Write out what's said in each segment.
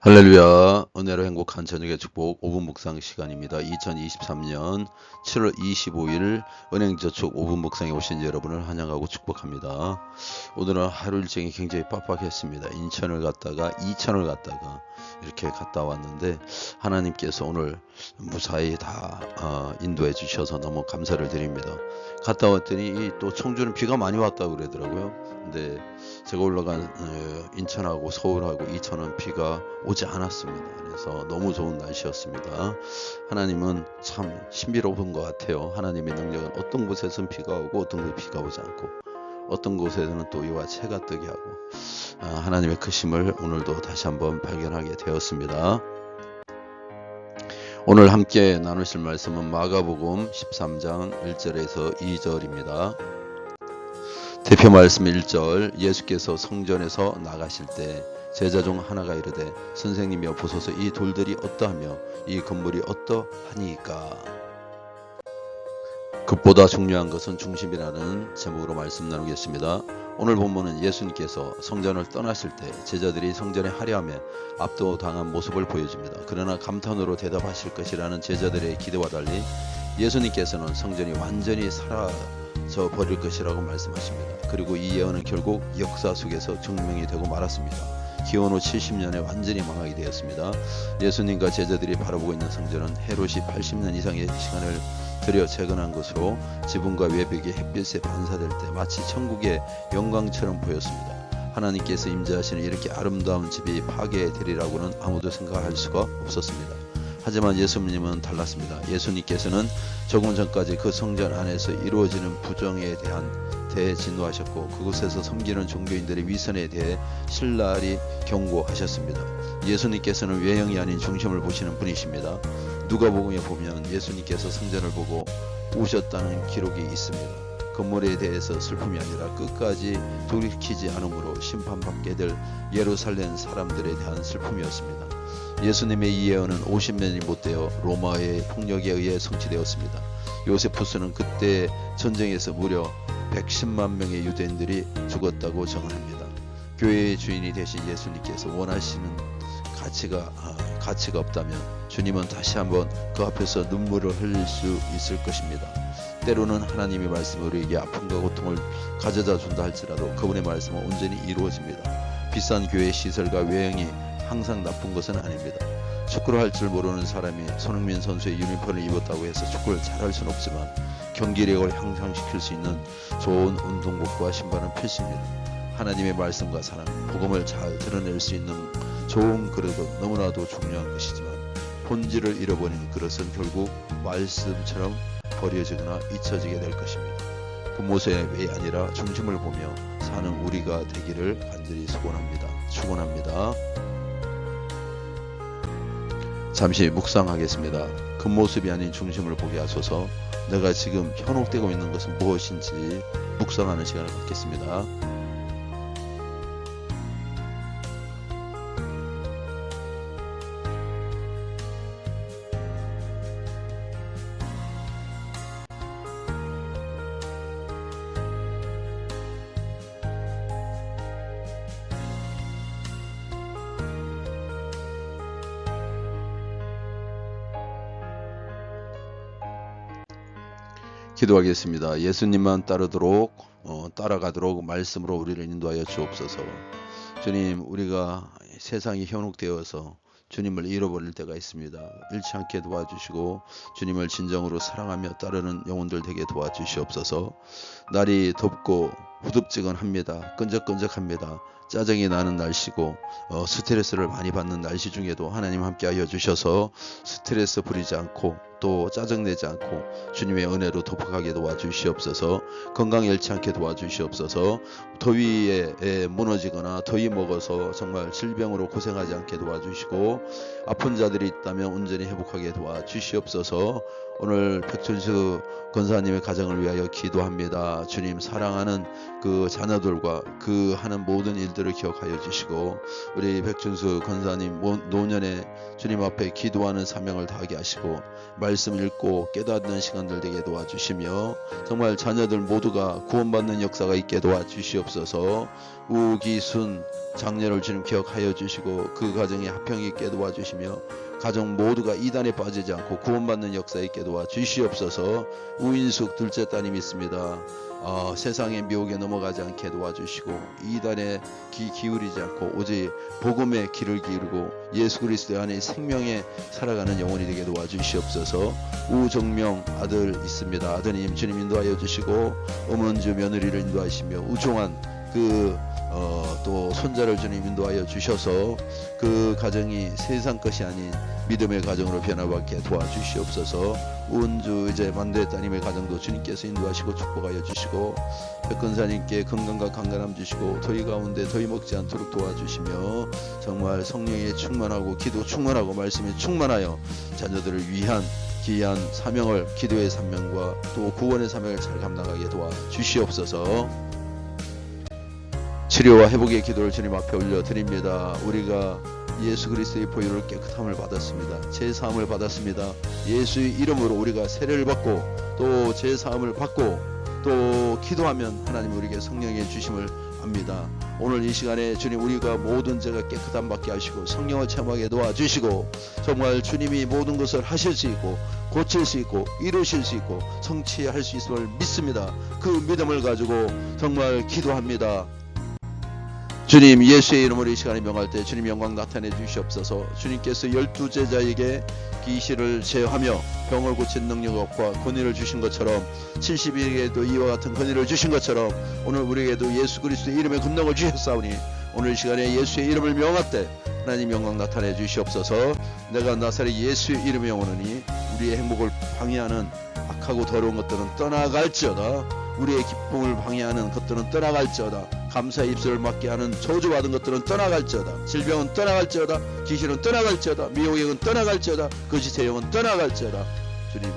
할렐루야. 은혜로 행복한 저녁의 축복 5분 묵상 시간입니다. 2023년 7월 25일 은행저축 5분 묵상에 오신 여러분을 환영하고 축복합니다. 오늘은 하루 일정이 굉장히 빡빡했습니다. 인천을 갔다가 이천을 갔다가 이렇게 갔다 왔는데 하나님께서 오늘 무사히 다 인도해 주셔서 너무 감사를 드립니다. 갔다 왔더니 또 청주는 비가 많이 왔다고 그러더라고요. 근데 제가 올라간 인천하고 서울하고 이천은 비가 오지 않았습니다. 그래서 너무 좋은 날씨였습니다. 하나님은 참 신비로운 것 같아요. 하나님의 능력은 어떤 곳에서는 비가 오고 어떤 곳에 비가 오지 않고 어떤 곳에서는 또 이와 채가 뜨게 하고 하나님의 크심을 오늘도 다시 한번 발견하게 되었습니다. 오늘 함께 나누실 말씀은 마가복음 13장 1절에서 2절입니다. 대표 말씀 1절. 예수께서 성전에서 나가실 때 제자 중 하나가 이르되 선생님이여 보소서 이 돌들이 어떠하며 이 건물이 어떠하니까. 그보다 중요한 것은 중심이라는 제목으로 말씀 나누겠습니다. 오늘 본문은 예수님께서 성전을 떠나실 때 제자들이 성전에 하려하며 압도당한 모습을 보여줍니다. 그러나 감탄으로 대답하실 것이라는 제자들의 기대와 달리 예수님께서는 성전이 완전히 사라져 버릴 것이라고 말씀하십니다. 그리고 이 예언은 결국 역사 속에서 증명이 되고 말았습니다. 기원 후 70년에 완전히 망하게 되었습니다. 예수님과 제자들이 바라보고 있는 성전은 헤롯이 80년 이상의 시간을 들여 재건한 것으로 지붕과 외벽이 햇빛에 반사될 때 마치 천국의 영광처럼 보였습니다. 하나님께서 임재하시는 이렇게 아름다운 집이 파괴되리라고는 아무도 생각할 수가 없었습니다. 하지만 예수님은 달랐습니다. 예수님께서는 조금 전까지 그 성전 안에서 이루어지는 부정에 대한 대진노하셨고 그곳에서 섬기는 종교인들의 위선에 대해 신랄히 경고하셨습니다. 예수님께서는 외형이 아닌 중심을 보시는 분이십니다. 누가복음에 보면 예수님께서 성전을 보고 우셨다는 기록이 있습니다. 건물에 대해서 슬픔이 아니라 끝까지 돌이키지 않으므로 심판받게 될 예루살렘 사람들에 대한 슬픔이었습니다. 예수님의 이 예언은 50년이 못되어 로마의 폭력에 의해 성취되었습니다. 요세푸스는 그때 전쟁에서 무려 110만 명의 유대인들이 죽었다고 정언합니다. 교회의 주인이 되신 예수님께서 원하시는 가치가 없다면 주님은 다시 한번 그 앞에서 눈물을 흘릴 수 있을 것입니다. 때로는 하나님의 말씀이 우리에게 아픔과 고통을 가져다 준다 할지라도 그분의 말씀은 온전히 이루어집니다. 비싼 교회 시설과 외형이 항상 나쁜 것은 아닙니다. 축구를 할 줄 모르는 사람이 손흥민 선수의 유니폼을 입었다고 해서 축구를 잘할 수는 없지만 경기력을 향상시킬 수 있는 좋은 운동복과 신발은 필수입니다. 하나님의 말씀과 사랑, 복음을 잘 드러낼 수 있는 좋은 그릇은 너무나도 중요한 것이지만 본질을 잃어버리는 그릇은 결국 말씀처럼 버려지거나 잊혀지게 될 것입니다. 그 모습이 아니라 중심을 보며 사는 우리가 되기를 간절히 축원합니다. 잠시 묵상하겠습니다. 그 모습이 아닌 중심을 보게 하소서. 내가 지금 현혹되고 있는 것은 무엇인지 묵상하는 시간을 갖겠습니다. 기도하겠습니다. 예수님만 따라가도록 말씀으로 우리를 인도하여 주옵소서. 주님, 우리가 세상이 현혹되어서 주님을 잃어버릴 때가 있습니다. 잃지 않게 도와주시고 주님을 진정으로 사랑하며 따르는 영혼들 되게 도와주시옵소서. 날이 덥고 후덥지근합니다. 끈적끈적합니다. 짜증이 나는 날씨고 스트레스를 많이 받는 날씨 중에도 하나님 함께하여 주셔서 스트레스 부리지 않고 또 짜증내지 않고 주님의 은혜로 덮어가게 도와주시옵소서. 건강 잃지 않게 도와주시옵소서. 더위에 무너지거나 더위 먹어서 정말 질병으로 고생하지 않게 도와주시고 아픈 자들이 있다면 온전히 회복하게 도와주시옵소서. 오늘 백준수 권사님의 가정을 위하여 기도합니다. 주님, 사랑하는 그 자녀들과 그 하는 모든 일들 일들을 기억하여 주시고 우리 백준수 권사님 노년에 주님 앞에 기도하는 사명을 다하게 하시고 말씀 읽고 깨닫는 시간들 되게 도와주시며 정말 자녀들 모두가 구원받는 역사가 있게 도와주시옵소서. 우기순 장녀를 주님 기억하여 주시고 그 가정에 화평이 있게 도와주시며 가정 모두가 이단에 빠지지 않고 구원받는 역사 있게 도와주시옵소서. 우인숙 둘째 따님 있습니다. 세상의 미혹에 넘어가지 않게 도와주시고 이단에 귀 기울이지 않고 오직 복음의 귀를 기울이고 예수 그리스도 안에 생명에 살아가는 영혼이 되게 도와주시옵소서. 우정명 아들 있습니다. 아드님 주님 인도하여 주시고 음원주 며느리를 인도하시며 우종한 또 손자를 주님 인도하여 주셔서 그 가정이 세상 것이 아닌 믿음의 가정으로 변화받게 도와주시옵소서. 우은주 이제 만대 따님의 가정도 주님께서 인도하시고 축복하여 주시고 백근사님께 건강과 강건함 주시고 더위 가운데 더위 먹지 않도록 도와주시며 정말 성령에 충만하고 기도 충만하고 말씀에 충만하여 자녀들을 위한 귀한 사명을 기도의 사명과 또 구원의 사명을 잘 감당하게 도와주시옵소서. 치료와 회복의 기도를 주님 앞에 올려드립니다. 우리가 예수 그리스도의 보혈을 깨끗함을 받았습니다. 제사함을 받았습니다. 예수의 이름으로 우리가 세례를 받고 또 제사함을 받고 또 기도하면 하나님 우리에게 성령의 주심을 압니다. 오늘 이 시간에 주님 우리가 모든 죄가 깨끗함 받게 하시고 성령을 체험하게 도와주시고 정말 주님이 모든 것을 하실 수 있고 고칠 수 있고 이루실 수 있고 성취할 수 있음을 믿습니다. 그 믿음을 가지고 정말 기도합니다. 주님 예수의 이름으로 이 시간에 명할 때 주님 영광 나타내 주시옵소서. 주님께서 12제자에게 귀신을 제어하며 병을 고친 능력과 권위를 주신 것처럼 70일에게도 이와 같은 권위를 주신 것처럼 오늘 우리에게도 예수 그리스도의 이름의 권능을 주셨사오니 오늘 이 시간에 예수의 이름을 명할 때 하나님 영광 나타내 주시옵소서. 내가 나사렛 예수의 이름에 영원하니 우리의 행복을 방해하는 악하고 더러운 것들은 떠나갈지어다. 우리의 기쁨을 방해하는 것들은 떠나갈지어다. 감사의 입술을 막게 하는 저주받은 것들은 떠나갈지어다. 질병은 떠나갈지어다. 귀신은 떠나갈지어다. 미혹의 영은 떠나갈지어다. 거짓의 영은 떠나갈지어다. 주님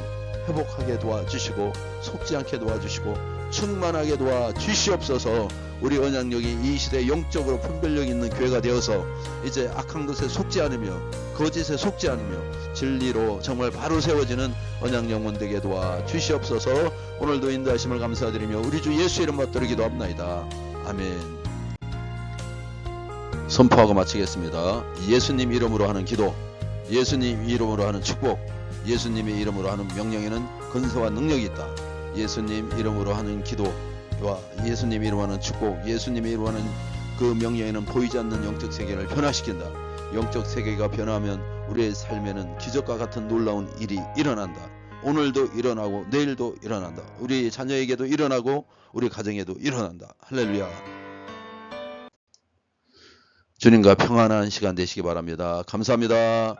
회복하게 도와주시고 속지 않게 도와주시고 충만하게 도와주시옵소서. 우리 언약력이 이 시대에 영적으로 분별력 있는 교회가 되어서 이제 악한 것에 속지 않으며 거짓에 속지 않으며 진리로 정말 바로 세워지는 언약 영혼 되게 도와주시옵소서. 오늘도 인도하심을 감사드리며 우리 주 예수 이름 받들어 기도합나이다. 아멘. 선포하고 마치겠습니다. 예수님 이름으로 하는 기도, 예수님 이름으로 하는 축복, 예수님의 이름으로 하는 명령에는 권세와 능력이 있다. 예수님 이름으로 하는 기도와 예수님 이름으로 하는 축복, 예수님의 이름으로 하는 그 명령에는 보이지 않는 영적 세계를 변화시킨다. 영적 세계가 변화하면 우리의 삶에는 기적과 같은 놀라운 일이 일어난다. 오늘도 일어나고 내일도 일어난다. 우리 자녀에게도 일어나고 우리 가정에도 일어난다. 할렐루야. 주님과 평안한 시간 되시기 바랍니다. 감사합니다.